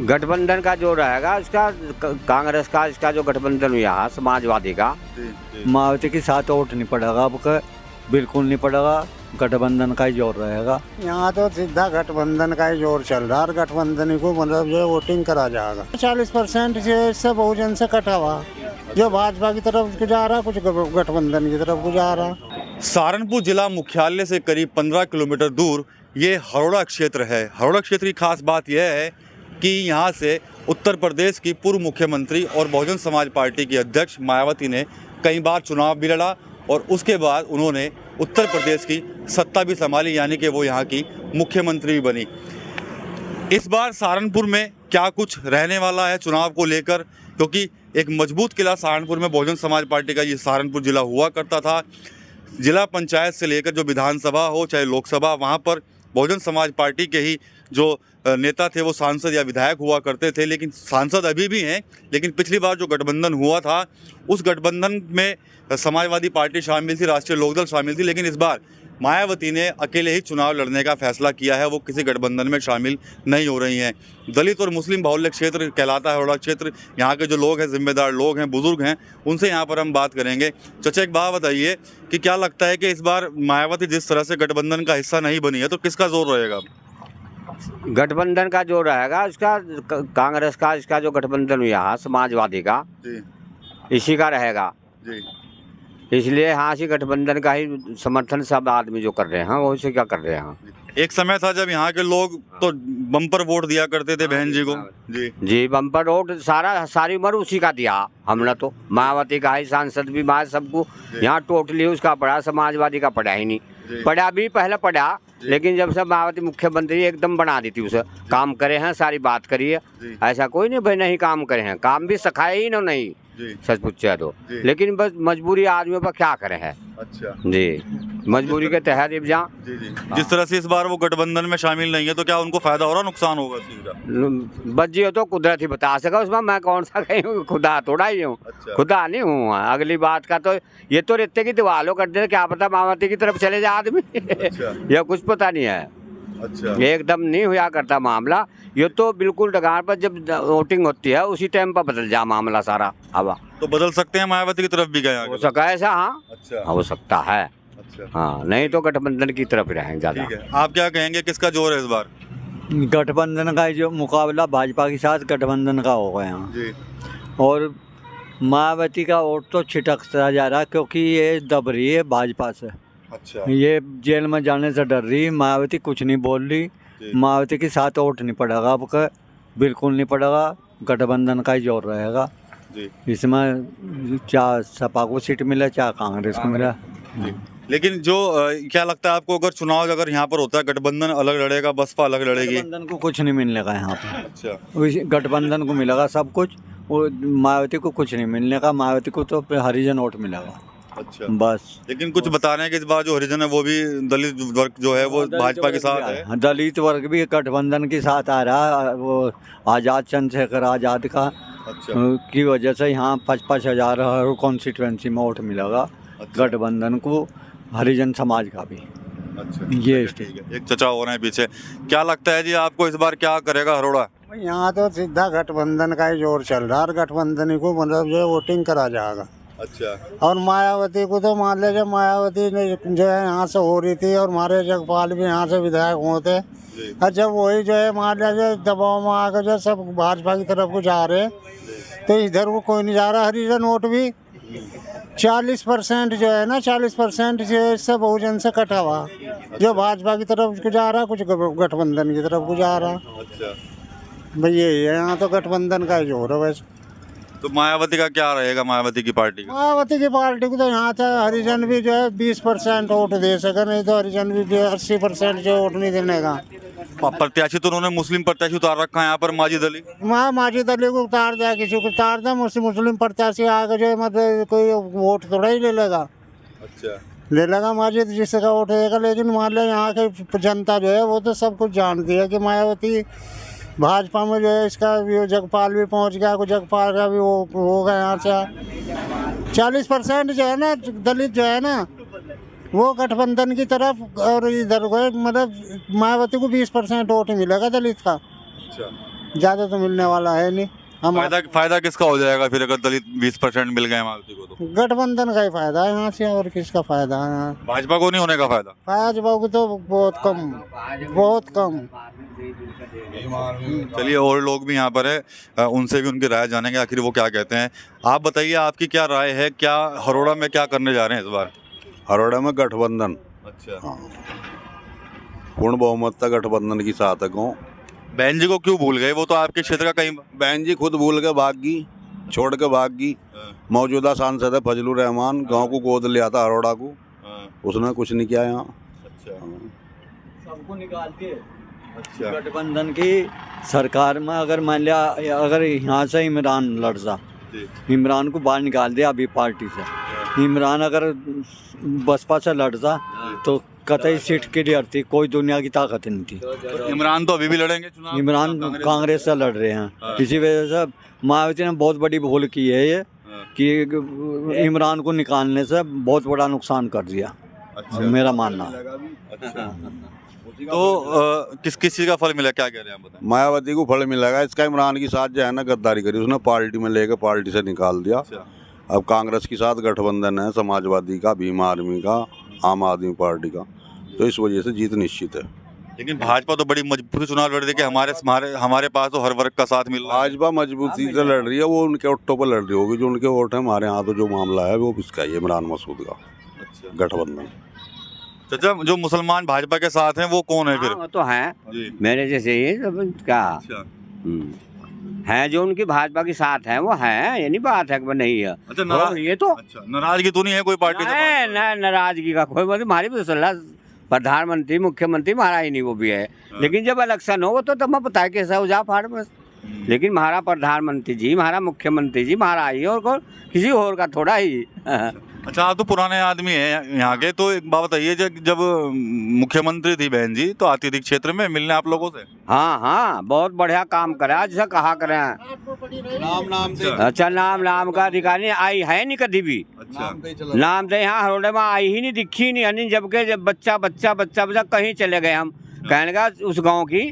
गठबंधन का जो रहेगा उसका कांग्रेस का इसका जो गठबंधन हुआ समाजवादी का, मायावती के साथ वोट नहीं पड़ेगा, आपका बिल्कुल नहीं पड़ेगा, गठबंधन का ही जोर रहेगा। यहाँ तो सीधा गठबंधन का ही जोर चल रहा है, गठबंधन को मतलब जो वोटिंग करा जाएगा। 40% से बहुजन से कटा हुआ, जो भाजपा की तरफ जा रहा, कुछ गठबंधन की तरफ जा रहा। सहारनपुर जिला मुख्यालय से करीब 15 किलोमीटर दूर ये हरोड़ा क्षेत्र है। हरोड़ा क्षेत्र की खास बात यह है कि यहाँ से उत्तर प्रदेश की पूर्व मुख्यमंत्री और बहुजन समाज पार्टी की अध्यक्ष मायावती ने कई बार चुनाव भी लड़ा और उसके बाद उन्होंने उत्तर प्रदेश की सत्ता भी संभाली, यानी कि वो यहाँ की मुख्यमंत्री भी बनी। इस बार सहारनपुर में क्या कुछ रहने वाला है चुनाव को लेकर, क्योंकि एक मजबूत किला सहारनपुर में बहुजन समाज पार्टी का ये सहारनपुर जिला हुआ करता था। जिला पंचायत से लेकर जो विधानसभा हो चाहे लोकसभा, वहाँ पर बहुजन समाज पार्टी के ही जो नेता थे वो सांसद या विधायक हुआ करते थे, लेकिन सांसद अभी भी हैं। लेकिन पिछली बार जो गठबंधन हुआ था उस गठबंधन में समाजवादी पार्टी शामिल थी, राष्ट्रीय लोकदल शामिल थी, लेकिन इस बार मायावती ने अकेले ही चुनाव लड़ने का फैसला किया है। वो किसी गठबंधन में शामिल नहीं हो रही हैं। दलित और मुस्लिम बाहुल्य क्षेत्र कहलाता है हरोड़ा क्षेत्र। यहाँ के जो लोग हैं, जिम्मेदार लोग हैं, बुजुर्ग हैं, उनसे यहाँ पर हम बात करेंगे। चचा एक बात बताइए कि क्या लगता है कि इस बार मायावती जिस तरह से गठबंधन का हिस्सा नहीं बनी है तो किसका जोर रहेगा? गठबंधन का जो रहेगा उसका कांग्रेस का इसका जो गठबंधन हुआ समाजवादी का, इसी का रहेगा जी। इसलिए हाँ, इसी गठबंधन का ही समर्थन सब आदमी जो कर रहे हैं वो इसे क्या कर रहे हैं। एक समय था जब यहाँ के लोग तो बम्पर वोट दिया करते थे बहन जी को। जी बम्पर वोट सारी उम्र उसी का दिया हमने तो। मायावती का ही सांसद भी माया सबको यहाँ टोटली उसका पड़ा, समाजवादी का पड़ा ही नहीं। पड़ा भी पहले पड़ा, लेकिन जब से मायावती मुख्यमंत्री एकदम बना दी थी उसे, काम करे हैं, सारी बात करिए, ऐसा कोई नहीं भाई नहीं काम करे हैं, काम भी सिखाए ही नहीं सच पूछे तो। लेकिन बस मजबूरी आदमियों पर क्या करे है। अच्छा जी, मजबूरी के तहत जहाँ जिस तरह से इस बार वो गठबंधन में शामिल नहीं है तो क्या उनको फायदा हो रहा, नुकसान होगा? बच जी हो तो कुदरत ही बता सका, उसमें मैं कौन सा कहीं खुदा थोड़ा ही हूँ। खुदा नहीं हूँ। अगली बात का तो ये तो रेते की दीवालों कर दे, क्या पता मायावती की तरफ चले जाए आदमी। यह कुछ पता नहीं है। अच्छा। एकदम नहीं हुआ करता मामला, ये तो बिल्कुल डगार पर जब वोटिंग होती है उसी टाइम पर बदल जा मामला सारा। हवा तो बदल सकते हैं, मायावती की तरफ भी गए हो सका ऐसा। हाँ अच्छा, हो सकता है। अच्छा हाँ, नहीं तो गठबंधन की तरफ रहेंगे ज्यादा। ठीक है, आप क्या कहेंगे, किसका जोर है इस बार? गठबंधन का जो मुकाबला भाजपा के साथ गठबंधन का होगा यहाँ जी। और मायावती का वोट तो छिटकता जा रहा है, क्योंकि ये दब रही है भाजपा से। अच्छा। ये जेल में जाने से डर रही। मायावती कुछ नहीं बोल रही, मायावती के साथ वोट नहीं पड़ेगा, आपका बिल्कुल नहीं पड़ेगा, गठबंधन का ही जोर रहेगा जी। इसमें चाहे सपा को सीट मिले चाहे कांग्रेस को मिले। लेकिन जो क्या लगता है आपको, अगर चुनाव अगर यहाँ पर होता है, गठबंधन अलग लड़ेगा, बसपा अलग लड़ेगी? गठबंधन को कुछ नहीं मिलेगा यहाँ पर। अच्छा। गठबंधन को मिलेगा सब कुछ, वो मायावती को कुछ नहीं मिलने का। मायावती को तो हरिजन वोट मिलेगा। अच्छा। बस। लेकिन कुछ बता रहे हैं कि इस बार जो हरिजन है वो भी दलित वर्ग जो है वो भाजपा के साथ है। दलित वर्ग भी गठबंधन के साथ आ रहा है। वो आज़ाद चंद्रशेखर आज़ाद का की वजह से यहाँ 55,000 हर कॉन्स्टिट्यूंसी में वोट मिलेगा गठबंधन को, हरिजन समाज का भी। अच्छा, ये ठीक है। एक चचा हो रहे हैं पीछे, क्या लगता है जी आपको इस बार क्या करेगा हरोड़ा? यहाँ तो सीधा गठबंधन का ही जोर चल रहा है, गठबंधन को मतलब जो वोटिंग करा जाएगा। अच्छा। और मायावती को तो मान लीजिए, मायावती ने जो है यहाँ से हो रही थी और हमारे जगपाल भी यहाँ से विधायक होते, और जब वही जो है मान लीजिए दबाव में आकर जो सब भाजपा की तरफ को जा रहे तो इधर को कोई नहीं जा रहा। हरिजन वोट भी 40% जो है ना, 40% जो है इससे बहुजन से कटा हुआ, जो भाजपा की तरफ को जा रहा, कुछ गठबंधन की तरफ को जा रहा। अच्छा भाई यही है, यहाँ तो गठबंधन का ही जोर है। वैसे तो मायावती का क्या रहेगा, मायावती की पार्टी का? मायावती की पार्टी को तो यहाँ से हरिजन भी जो है 20% वोट दे सके, नहीं तो हरिजन भी 80% जो वोट नहीं देने का। प्रत्याशी तो उन्होंने मुस्लिम प्रत्याशी उतार रखा है यहाँ पर, माजिद अली। माजिद अली को उतार दिया, किसी को उतार दिया, मुस्लिम प्रत्याशी आगे जो है मतलब कोई वोट थोड़ा ही ले लेगा। अच्छा। ले लेगा माजिद जिसका वोट देगा। लेकिन मान लो यहाँ की जनता जो है वो तो सब कुछ जानती है कि मायावती भाजपा में जो है, इसका भी जगपाल भी पहुंच गया, को जगपाल का भी वो होगा यहाँ से। 40% जो है ना दलित जो है ना वो गठबंधन की तरफ, और इधर को मतलब मायावती को 20% वोट मिलेगा दलित का। अच्छा। ज़्यादा तो मिलने वाला है नहीं। हम फायदा किसका हो जाएगा फिर अगर दलित 20% मिल गए मायावती को? तो गठबंधन का ही फायदा है यहाँ से, और किसका फायदा है यहाँ? भाजपा को नहीं होने का फायदा? भाजपा को तो बहुत कम, बहुत कम। चलिए, और लोग भी यहाँ पर है, उनसे भी उनकी राय जानेंगे आखिर वो क्या कहते हैं। आप बताइए, आपकी क्या राय है, क्या हरोड़ा में क्या करने जा रहे हैं इस बार? हरोड़ा में गठबंधन, अच्छा, पूर्ण बहुमत का गठबंधन की साथ है। बहन जी को क्यों भूल गए? वो तो आपके क्षेत्र का कहीं बहन जी खुद भूल के भाग गई, छोड़ के भाग गई। मौजूदा सांसद है फजलुर रहमान, गांव को गोद लिया था हरोड़ा को, उसने कुछ नहीं किया यहाँ। अच्छा, सबको निकाल के अच्छा, गठबंधन की सरकार में अगर मान लिया, अगर यहाँ से इमरान लड़ता, इमरान को बाहर निकाल दिया अभी पार्टी से, इमरान अगर बसपा से लड़ता तो कतई सीट की डरती, कोई दुनिया की ताकत नहीं थी। तो इमरान तो अभी भी लड़ेंगे चुनाव? इमरान कांग्रेस से लड़ रहे हैं, इसी वजह से मायावती ने बहुत बड़ी भूल की है ये कि इमरान को निकालने से बहुत बड़ा नुकसान कर दिया। अच्छा, मेरा मानना। अच्छा, तो किस किस चीज़ का फल मिला, क्या कह रहे हैं आप बताएं? मायावती को फल मिलेगा इसका। इमरान के साथ जो है ना गद्दारी करी, उसने पार्टी में लेके पार्टी से निकाल दिया। अच्छा, अब कांग्रेस के साथ गठबंधन है, समाजवादी का, भीम आर्मी का, आम आदमी पार्टी का, तो इस वजह से जीत निश्चित है। लेकिन भाजपा तो बड़ी मजबूती चुनाव लड़ रही है कि हमारे पास तो हर वर्ग का साथ मिल रहा है। भाजपा मजबूती से लड़ रही है, वो उनके ऑटो पर लड़ रही होगी, जो उनके वोट है। हमारे यहाँ तो जो मामला है वो इसका ही है, इमरान मसूद का अच्छा, गठबंधन। चाचा, जो मुसलमान भाजपा के साथ हैं वो कौन है फिर? हाँ, वो तो हैं जी, मेरे जैसे ही, तो क्या अच्छा, हैं जो उनकी भाजपा के साथ हैं, वो हैं, ये नहीं बात है कि वो नहीं है। अच्छा, और ये तो अच्छा, नाराजगी तो नहीं है कोई पार्टी से? है ना, नाराजगी का कोई मतलब, हमारी भी सलाह प्रधानमंत्री मुख्यमंत्री हमारा ही नहीं, वो भी है। लेकिन जब इलेक्शन हो तो तब पता है कैसा हो जा फाड़ में। लेकिन हमारा प्रधानमंत्री जी, हमारा मुख्यमंत्री जी, हमारा ही, और कौन, किसी और का थोड़ा ही। अच्छा, आप तो पुराने आदमी हैं यहाँ के, तो एक बात बताइए, जब मुख्यमंत्री थी बहन जी तो आती थी क्षेत्र में मिलने आप लोगों से? हाँ हाँ, बहुत बढ़िया काम करा, जैसा कहा करें। अच्छा, नाम का अधिकारी आई है नहीं कभी भी। अच्छा, नाम से यहाँ हरोड़े में आई ही नहीं, दिखी नहीं, जबकि जब बच्चा कहीं चले गए हम, कहने का उस गांव की,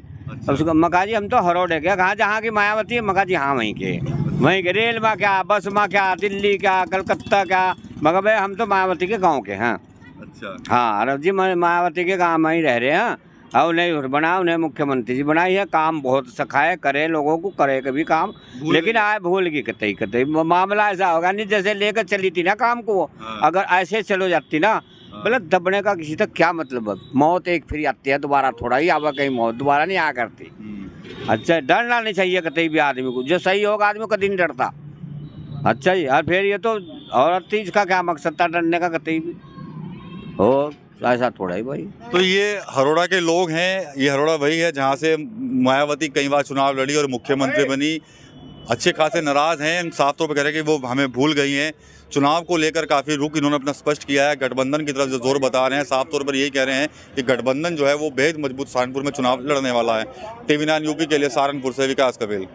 उसको मका जी हम तो हरोड़े के, कहा जहाँ की मायावती है, मका जी हाँ वहीं के रेल में क्या, बस में क्या, दिल्ली क्या, कलकत्ता क्या, मगर भाई हम तो मायावती के गांव के हैं। अच्छा, हाँ, अरब जी मायावती के गांव में ही रह रहे हैं, और उन्हें बना, उन्हें मुख्यमंत्री जी बनाई है, काम बहुत सखाए, करे लोगों को, करे कभी काम, लेकिन आए भूल गई कतई मामला ऐसा होगा नहीं जैसे लेकर चली थी ना काम को। अगर ऐसे चलो जाती ना, मतलब दबने का किसी तक क्या मतलब है? मौत एक फिर आती है, दोबारा थोड़ा ही आवा, कहीं मौत दोबारा नहीं आ करती। अच्छा, डरना नहीं चाहिए कतई भी आदमी को, जो सही होगा आदमी कभी नहीं डरता। अच्छा जी, और फिर ये तो औरत थी, इसका क्या मकसद था डरने का कतई भी? और ऐसा थोड़ा ही भाई। तो ये हरोड़ा के लोग हैं, ये हरोड़ा वही है जहाँ से मायावती कई बार चुनाव लड़ी और मुख्यमंत्री बनी। अच्छे खासे नाराज हैं, साफ तौर पर कह रहे हैं कि वो हमें भूल गई हैं। चुनाव को लेकर काफ़ी रुख इन्होंने अपना स्पष्ट किया है, गठबंधन की तरफ जो जोर बता रहे हैं, साफ तौर पर यही कह रहे हैं कि गठबंधन जो है वो बेहद मजबूत सहारनपुर में चुनाव लड़ने वाला है। TV9 यूपी के लिए सहारनपुर से विकास कबील।